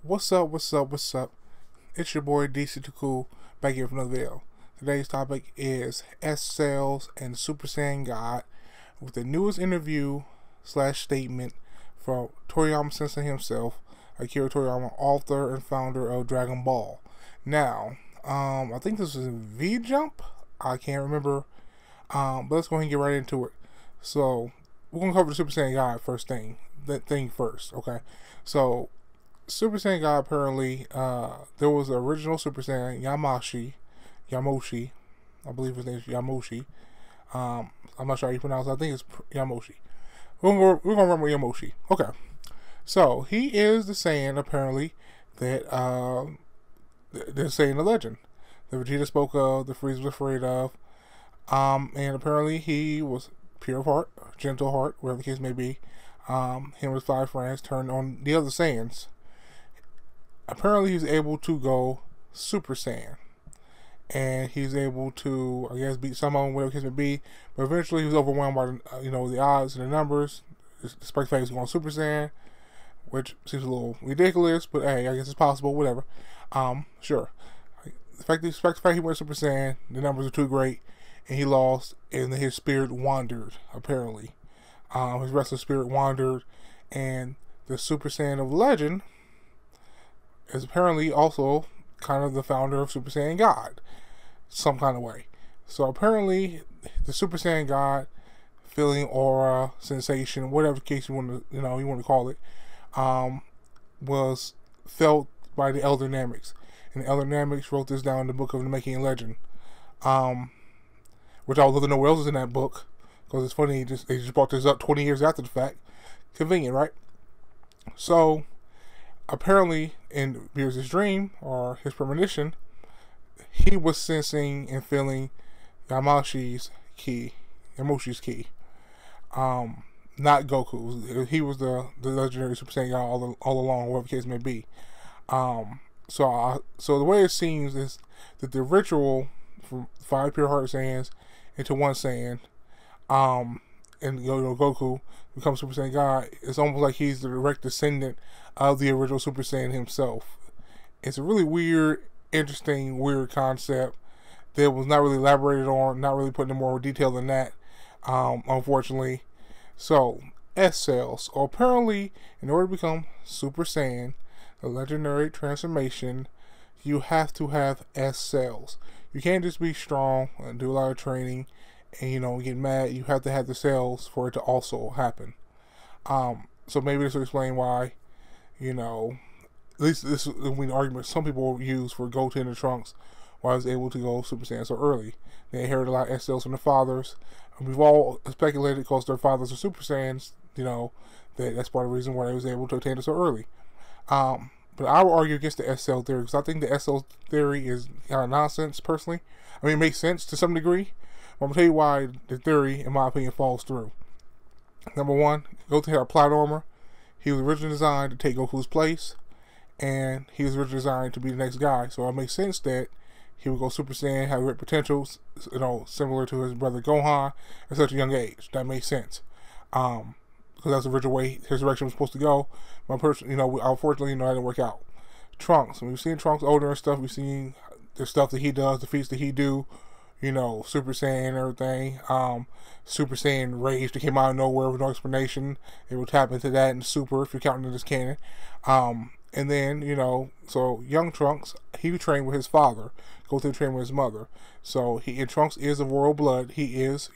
What's up, what's up, what's up? It's your boy DC Too Cool back here for another video. Today's topic is S Cells and Super Saiyan God with the newest interview slash statement from Toriyama Sensei himself, Akira Toriyama, author and founder of Dragon Ball. Now, I think this was a V Jump. I can't remember. But let's go ahead and get right into it. So we're gonna cover the Super Saiyan God first thing. That thing first, okay? So Super Saiyan God, apparently, there was an original Super Saiyan, Yamoshi, I believe his name is Yamoshi. I'm not sure how you pronounce it. I think it's Yamoshi. We're going to run with Yamoshi. Okay. So, he is the Saiyan, apparently, that, the Saiyan the legend. The Vegeta spoke of, the Frieza was afraid of. And apparently he was pure of heart, gentle heart, whatever the case may be. Him and his 5 friends turned on the other Saiyans. Apparently he's able to go Super Saiyan, and he's able to, I guess, beat some of them, whatever the case may be. But eventually he was overwhelmed by the odds and the numbers. Despite the fact he's going Super Saiyan, which seems a little ridiculous, but hey, I guess it's possible. Whatever. Sure. The fact he went Super Saiyan, the numbers are too great, and he lost, and his spirit wandered. Apparently, his restless spirit wandered, and the Super Saiyan of Legend is apparently also kind of the founder of Super Saiyan God, some kind of way. So apparently, the Super Saiyan God feeling, aura, sensation, whatever case you want to call it, was felt by the Elder Namex, and the Elder Namex wrote this down in the book of the Making Legend, which I would love to know what else is in that book, because it's funny they just brought this up 20 years after the fact. Convenient, right? So apparently, in Beerus' dream, or his premonition, he was sensing and feeling Yamoshi's ki. Not Goku's. He was the legendary Super Saiyan God all along, whatever the case may be. So the way it seems is that the ritual from 5 pure heart Saiyans into 1 Saiyan, and Goku becomes Super Saiyan God, it's almost like he's the direct descendant of the original Super Saiyan himself. It's a really weird, interesting, weird concept that was not really elaborated on, not really put in more detail than that, unfortunately. So, S cells. So apparently, in order to become Super Saiyan, the legendary transformation, you have to have S cells. You can't just be strong and do a lot of training and get mad. You have to have the cells for it to also happen. So maybe this will explain why, at least this is the argument some people use for Goten and Trunks, why I was able to go Super Saiyan so early. They inherited a lot of S cells from their fathers. And we've all speculated because their fathers are Super Saiyans, that's part of the reason why they was able to attain it so early. But I will argue against the S cell theory, because I think the S cell theory is kind of nonsense, personally. I mean, it makes sense to some degree, but I'm going to tell you why the theory, in my opinion, falls through. Number 1, Goten had a plot armor. He was originally designed to take Goku's place, and he was originally designed to be the next guy. So it makes sense that he would go Super Saiyan, have great potentials, similar to his brother Gohan at such a young age. That makes sense. Because that's the original way his direction was supposed to go. But unfortunately, that didn't work out. Trunks. We've seen Trunks older and stuff. We've seen the stuff that he does, the feats that he do. Super Saiyan and everything. Super Saiyan Rage that came out of nowhere with no explanation. It will tap into that in Super, if you're counting it as canon. And then, so young Trunks, he trained with his father. Goku trained with his mother. So Trunks is of royal blood. He is,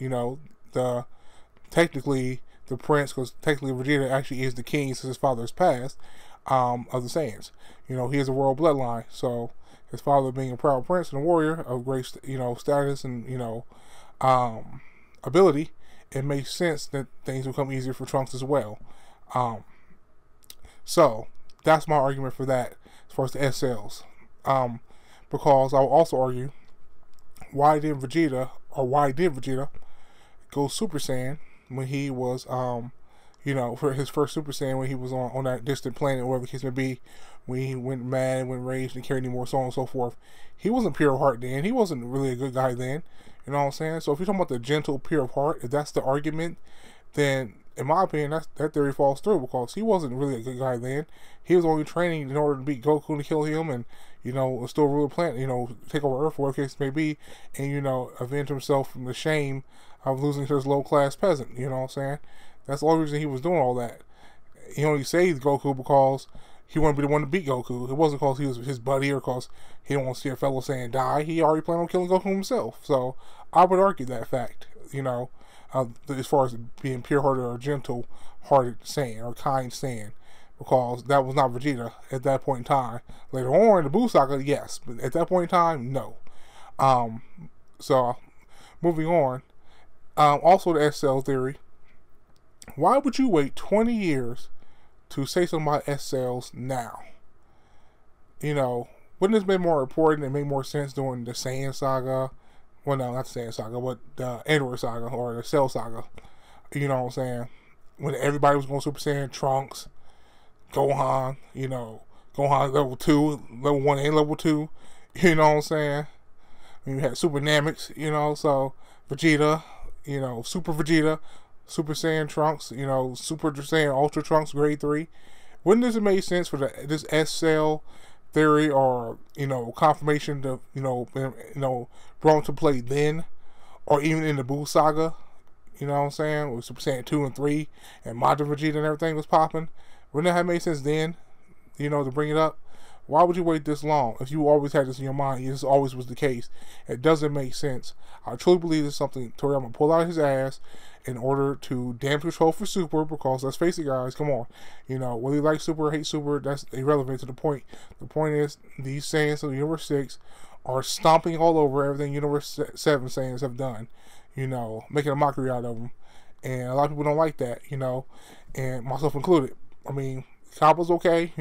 technically the prince, because technically Vegeta actually is the king since his father has passed, of the Saiyans. He is a royal bloodline. So his father being a proud prince and a warrior of great, status and, ability, it makes sense that things will come easier for Trunks as well. So that's my argument for that as far as the S cells. Because I will also argue, why did Vegeta go Super Saiyan when he was, for his first Super Saiyan, when he was on that distant planet, or whatever the case may be, when he went mad, went raged, and carried any more, so on and so forth. He wasn't pure of heart then. He wasn't really a good guy then. You know what I'm saying? So if you're talking about the gentle, pure of heart, if that's the argument, then in my opinion, that theory falls through because he wasn't really a good guy then. He was only training in order to beat Goku and kill him, and still rule the planet. Take over Earth, whatever case may be, and avenge himself from the shame of losing to this low class peasant. You know what I'm saying? That's the only reason he was doing all that. He only saved Goku because he wanted to be the one to beat Goku. It wasn't because he was his buddy or because he didn't want to see a fellow Saiyan die. He already planned on killing Goku himself. So I would argue that fact, as far as being pure-hearted or gentle-hearted Saiyan or kind Saiyan, because that was not Vegeta at that point in time. Later on in the Buu Saga, yes, but at that point in time, no. So moving on. Also the S-Cell theory. Why would you wait 20 years to say something about S-Cells now? Wouldn't this be more important and make more sense during the Saiyan Saga? Well, no, not the Saiyan Saga, but the Android Saga or the Cell Saga. You know what I'm saying? When everybody was going Super Saiyan, Trunks, Gohan, Gohan level 2, level 1 and level 2. You know what I'm saying? And you had Super Namex, so Vegeta, Super Vegeta, Super Saiyan Trunks, Super Saiyan Ultra Trunks Grade 3. Wouldn't this have made sense for this S-Cell theory or, confirmation to, brought to play then, or even in the Buu Saga, you know what I'm saying, with Super Saiyan 2 and 3, and Majin Vegeta and everything was popping? Wouldn't that have made sense then, to bring it up? Why would you wait this long if you always had this in your mind? This always was the case. It doesn't make sense. I truly believe it's something Toriyama pulled out of his ass in order to damage control for Super, because let's face it, guys, come on. Whether you like Super or hate Super, that's irrelevant to the point. The point is, these Saiyans of Universe 6 are stomping all over everything Universe 7 Saiyans have done, making a mockery out of them. And a lot of people don't like that, and myself included. I mean, Cabba's okay,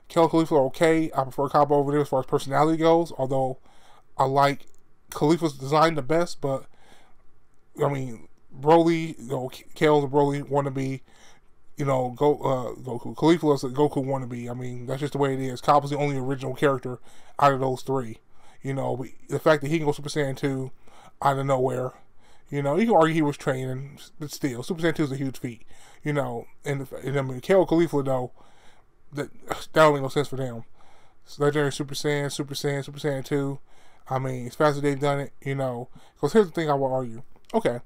Kel Khalifa are okay. I prefer Cabba over there as far as personality goes, although I like Khalifa's design the best, but I mean, Broly, Kel's a Broly wannabe, Goku. Khalifa is a Goku wannabe. I mean, that's just the way it is. Cabba's the only original character out of those three. But the fact that he can go Super Saiyan 2 out of nowhere, you can argue he was training, but still, Super Saiyan 2 is a huge feat, and I mean, Kel Khalifa, though, that don't make no sense for them. It's Legendary Super Saiyan, Super Saiyan, Super Saiyan 2. I mean, as fast as they've done it, because here's the thing I will argue. Okay,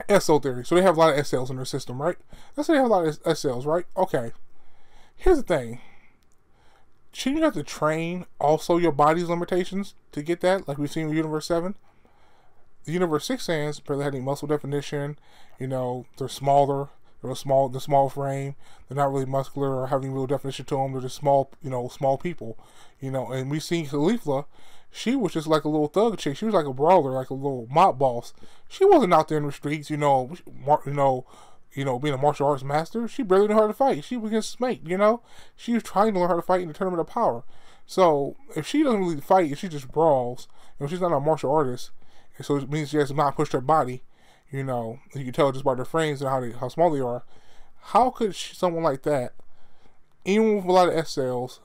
S-Cell theory. So they have a lot of S-Cells in their system, right? Let's say they have a lot of S-Cells, right? Okay. Here's the thing. Shouldn't you have to train also your body's limitations to get that, like we've seen in Universe 7? The Universe 6 Saiyans barely had any muscle definition. They're smaller. They're the small frame. They're not really muscular or having real definition to them. They're just small, small people. And we seen Khalifa. She was just like a little thug chick. She was like a brawler, like a little mob boss. She wasn't out there in the streets, being a martial arts master. She barely knew how to fight. She was getting smoked, She was trying to learn how to fight in the Tournament of Power. So if she doesn't really fight, if she just brawls, she's not a martial artist, and so it means she has to not push her body. You can tell just by their frames and how small they are. How could someone like that, even with a lot of S-Cells,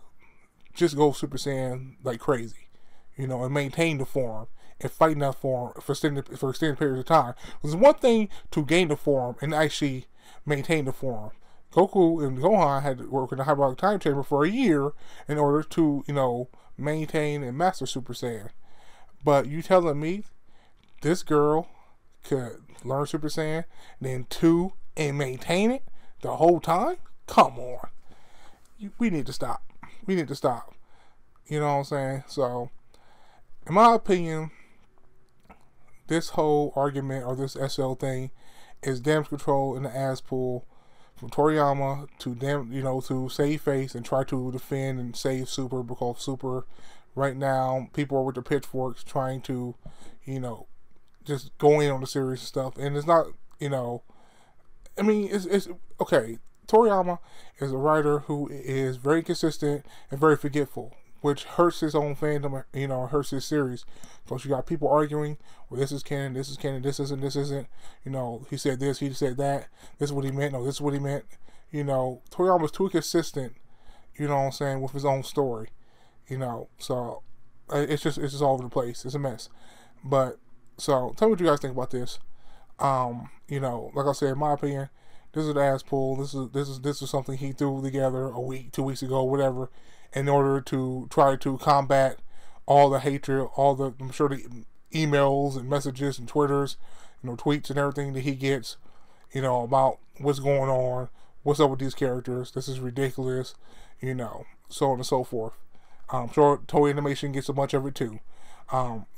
just go Super Saiyan like crazy? And maintain the form and fight in that form for extended periods of time. There's one thing to gain the form and actually maintain the form. Goku and Gohan had to work in the hyperbolic time chamber for a year in order to, maintain and master Super Saiyan. But you telling me this girl could learn Super Saiyan, then 2, and maintain it the whole time? Come on. We need to stop. We need to stop. You know what I'm saying? So, in my opinion, this whole argument or this S-Cell thing is damage control in the ass pool from Toriyama to to save face and try to defend and save Super, because Super right now people are with their pitchforks trying to, just go in on the serious stuff, and it's not, I mean, it's okay. Toriyama is a writer who is very consistent and very forgetful, which hurts his own fandom, hurts his series. Because you got people arguing, well, this is canon, this isn't, he said this, he said that, this is what he meant, no, this is what he meant. Toriyama's too consistent, with his own story, so it's just all over the place. It's a mess. But, so, tell me what you guys think about this. Like I said, in my opinion, this is an ass pull. This is something he threw together a week, 2 weeks ago, whatever, in order to try to combat all the hatred, all the, I'm sure, the emails and messages and Twitters, tweets and everything that he gets, about what's going on, what's up with these characters. This is ridiculous, so on and so forth. I'm sure Toei Animation gets a bunch of it too.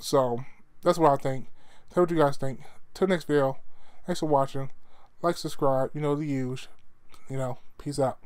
So that's what I think. Tell what you guys think. Till next video. Thanks for watching. Like, subscribe. The usual. Peace out.